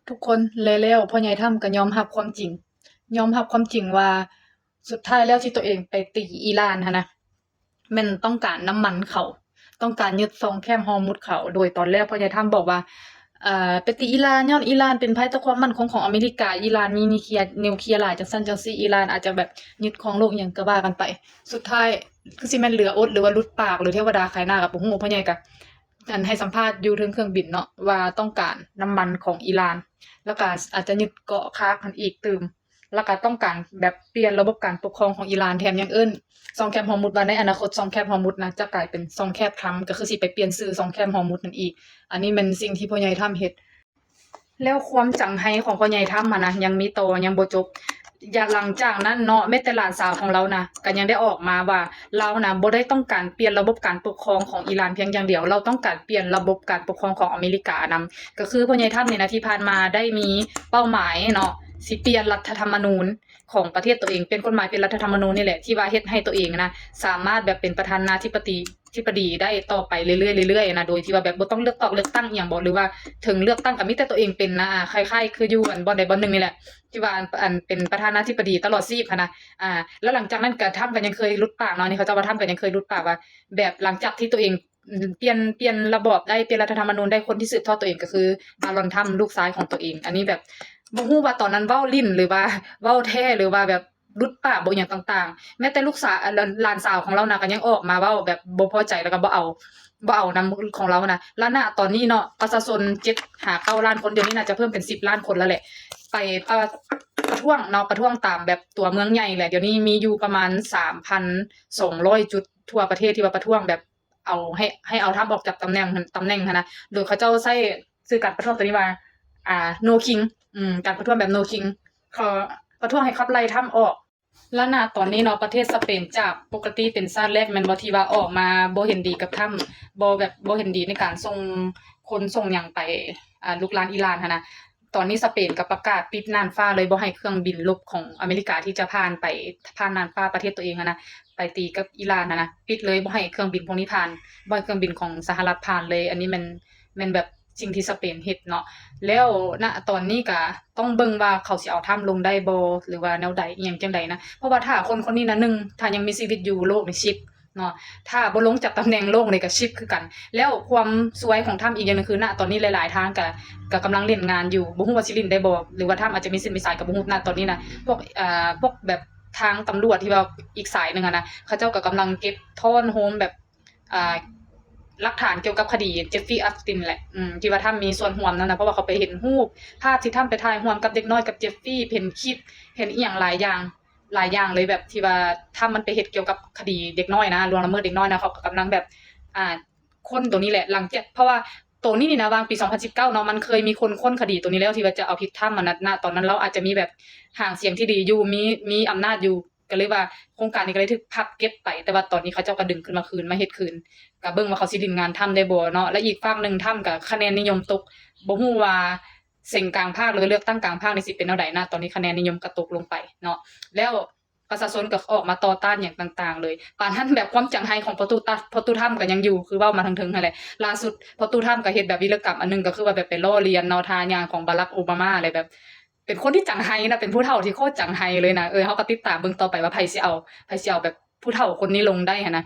ทุกคนแล้วพ่อใหญ่ถ้ำก็ยอมรับความจริงยอมรับความจริงว่าสุดท้ายแล้วที่ตัวเองไปตีอิหร่านหั้นนะแม่นต้องการน้ำมันเขาต้องการยึดทรงแคมป์ฮอร์มุซเขาโดยตอนแรกพ่อใหญ่ถ้ำบอกว่าไปตีอิหร่านย้อนอิหร่านเป็นภัยต่อความมั่นคงของอเมริกาอิหร่านมีนิวเคลียร์หลายจังซั่นจังซี่อิหร่านอาจจะแบบยึดครองโลกอิหยังก็ว่ากันไปสุดท้ายคือสิแม่นเหลืออดหรือว่าหลุดปากหรือเทวดาขายหน้าก็บ่ฮู้พ่อใหญ่ก็อันให้สัมภาษณ์อยู่ถึงเครื่องบินเนาะว่าต้องการน้ำมันของอิหร่าน แล้วก็อาจจะยึดเกาะค้ากันอีกตื่มแล้วก็ต้องการแบบเปลี่ยนระบบการปกครองของอิหร่านแถมยังเอิ้นซองแคบฮอร์มุซว่าในอนาคตซองแคบฮอร์มุซนะจะกลายเป็นซองแคบทรัมป์ก็คือสิไปเปลี่ยนชื่อซองแคบฮอร์มุซนั่นอีกอันนี้เป็นสิ่งที่พ่อใหญ่ทำเฮ็ดแล้วความจังไห้ของพ่อใหญ่ทำนะยังมีต่อยังบ่จบอย่าหลังจากนั้นเนาะแม้แต่หลานสาวของเรานะก็ยังได้ออกมาว่าเรานะบ่ได้ต้องการเปลี่ยนระบบการปกครองของอิหร่านเพียงอย่างเดียวเราต้องการเปลี่ยนระบบการปกครองของอเมริกานำก็คือพ่อใหญ่ทำนี่นะที่ผ่านมาได้มีเป้าหมายเนาะสิเปลี่ยนรัฐธรรมนูญของประเทศตัวเองเป็นกฎหมายเป็นรัฐธรรมนูญนี่แหละที่ว่าเฮ็ดให้ตัวเองนะสามารถแบบเป็นประธานาธิบดีได้ต่อไปเรื่อยๆเรื่อยๆนะโดยที่ว่าแบบบ่ต้องเลือกตั้งอีหยังบ่หรือว่าถึงเลือกตั้งก็มีแต่ตัวเองเป็นนะคล้ายๆคืออยู่อันบ่อนใดบ่อนหนึ่งนี่แหละที่ว่าอันเป็นประธานาธิบดีตลอดชีพหั้นนะแล้วหลังจากนั้นก็ทำก็ยังเคยหลุดปากเนาะนี่เขาเจ้าว่าทำก็ยังเคยหลุดปากว่าแบบหลังจากที่ตัวเองเปลี่ยนระบอบได้เปลี่ยนรัฐธรรมนูญได้คนที่สืบทอดตัวเองก็คือบารอนทำลูกชายของตัวเองอันนี้แบบบ่ฮู้ว่าตอนนั้นเว้าลิ้นหรือว่าเว้าแท้หรือว่าแบบหลุดปากบ่หยังต่างๆแม้แต่ลูกสาวหลานสาวของเรานะก็ยังออกมาเว้าแบบบ่พอใจแล้วก็บ่เอานำของเรานะแล้วณตอนนี้เนาะประชาชน7หา9ล้านคนเดี๋ยวนี้น่าจะเพิ่มเป็น10ล้านคนแล้วแหละไปประท้วงเนาะประท้วงตามแบบตัวเมืองใหญ่แหละเดี๋ยวนี้มีอยู่ประมาณ3,200จุดทั่วประเทศที่ว่าประท้วงแบบเอาให้เอาทรัมป์ออกจากตำแหน่งหั้นนะโดยเขาเจ้าใช้ชื่อการประท้วงตัวนี้ว่าno king การประท้วงแบบ no king เขาประท้วงให้ขับไล่ทรัมป์ออก แล้วณตอนนี้เนาะประเทศสเปนจากปกติเป็นชาติแรกแม่นบ่ที่ว่าออกมาบ่เห็นดีกับทรัมป์บ่แบบบ่เห็นดีในการส่งคนส่งหยังไปรุกรานอิหร่านหั้นนะตอนนี้สเปนก็ประกาศปิดน่านฟ้าเลยบ่ให้เครื่องบินรบของอเมริกาที่จะผ่านน่านฟ้าประเทศตัวเองนะไปตีกับอิหร่านนะปิดเลยบ่ให้เครื่องบินพวกนี้ผ่านบ่ให้เครื่องบินของสหรัฐผ่านเลยอันนี้มันแบบสิ่งที่สเปนเฮ็ดเนาะ แล้วณตอนนี้ก็ต้องเบิ่งว่าเขาสิเอาถ้ำลงได้บ่หรือว่าแนวใดอิหยังจั่งใดนะเพราะว่าถ้าคนคนนี้นะ1ถ้ายังมีชีวิตอยู่โลกนี่ชิปเนาะถ้าบ่ลงจากตำแหน่งโลกนี่ก็ชิปคือกันแล้วความสวยของถ้ำอีกอย่างหนึ่งคือณตอนนี้หลายๆทางก็กำลังเล่นงานอยู่บ่ฮู้ว่าสิเล่นได้บ่หรือว่าถ้ำอาจจะมีเส้นมีสายก็บ่ฮู้ณตอนนี้นะพวกแบบทางตำรวจที่ว่าอีกสายหนึ่งอะนะเขาเจ้าก็กำลังเก็บโทนโฮมแบบอ่า หลักฐานเกี่ยวกับคดีเจฟฟี่อัสตินแหละที่ว่าถ้ามีส่วนร่วมนั่นนะเพราะว่าเขาไปเห็นรูปภาพที่ทำไปถ่ายร่วมกับเด็กน้อยกับเจฟฟี่เห็นคลิปเห็นอีหยังหลายอย่างเลยแบบที่ว่าถ้ามันไปเฮ็ดเกี่ยวกับคดีเด็กน้อยนะล่วงละเมิดเด็กน้อยนะเขาก็กำลังแบบอ่าค้นตัวนี้แหละหลังจากเพราะว่าตัวนี้นี่นะวางปี2019เนาะมันเคยมีคนค้นคดีตัวนี้แล้วที่ว่าจะเอาผิดถ้ำอะนะณตอนนั้นเราอาจจะมีแบบหางเสียงที่ดีอยู่มีอำนาจอยู่ก็เลยว่าโครงการนี้ก็เลยถูกพับเก็บไปแต่ว่าตอนนี้เขาเจ้าก็ดึงขึ้นมาคืนมาเฮ็ดคืน ก็เบิ่งว่าเขาสิเล่นงานถ้ำได้บ่เนาะและอีกฝั่งหนึ่งถ้ำก็คะแนนนิยมตกบ่ฮู้ว่าเซ็งกลางภาคหรือเลือกตั้งกลางภาคนี่สิเป็นแนวใดนะตอนนี้คะแนนนิยมก็ตกลงไปเนาะแล้วประชาชนก็ออกมาต่อต้านหยังต่างๆเลยปานนั้นแบบความจังไห้ของประตูถ้ำก็ยังอยู่คือเว้ามาถึงๆนั่นแหละล่าสุดประตูถ้ำก็เฮ็ดแบบวีรกรรมอันหนึงก็คือว่าแบบไปล้อเลียนเนาะท่าย่างของบารักโอบามาอะไรแบบเป็นคนที่จังไห้นะเป็นผู้เฒ่าที่โคตรจังไห้เลยนะเฮาก็ติดตามเบิ่งต่อไปว่าไผสิเอาแบบผู้เฒ่าคนนี้ลงได้หันนะ